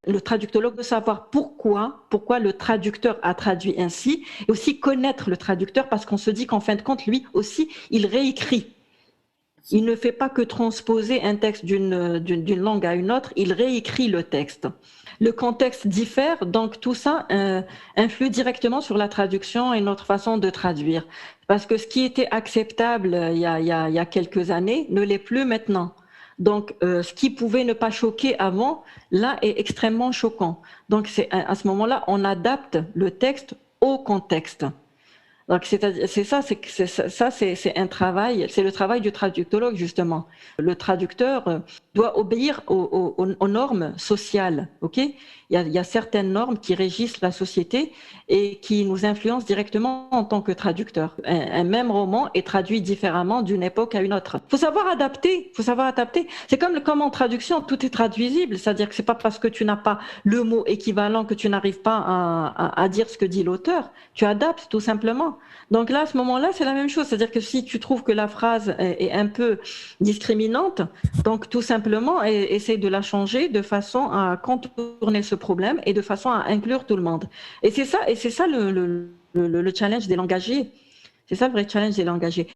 Le traductologue veut savoir pourquoi le traducteur a traduit ainsi, et aussi connaître le traducteur, parce qu'on se dit qu'en fin de compte, lui aussi, il réécrit. Il ne fait pas que transposer un texte d'une langue à une autre, il réécrit le texte. Le contexte diffère, donc tout ça influe directement sur la traduction et notre façon de traduire. Parce que ce qui était acceptable il y a quelques années ne l'est plus maintenant. Donc, ce qui pouvait ne pas choquer avant, là, est extrêmement choquant. Donc, c'est à ce moment-là, on adapte le texte au contexte. Donc, c'est ça, c'est un travail, c'est le travail du traductologue, justement. Le traducteur doit obéir aux normes sociales, ok? Il y a certaines normes qui régissent la société et qui nous influencent directement en tant que traducteur. Un même roman est traduit différemment d'une époque à une autre. Faut savoir adapter, faut savoir adapter. C'est comme en traduction, tout est traduisible, c'est-à-dire que c'est pas parce que tu n'as pas le mot équivalent que tu n'arrives pas à dire ce que dit l'auteur. Tu adaptes tout simplement. Donc là, à ce moment-là, c'est la même chose. C'est-à-dire que si tu trouves que la phrase est un peu discriminante, donc tout simplement, essaye de la changer de façon à contourner ce problème et de façon à inclure tout le monde. Et c'est ça le challenge des langagiers. C'est ça le vrai challenge des langagiers.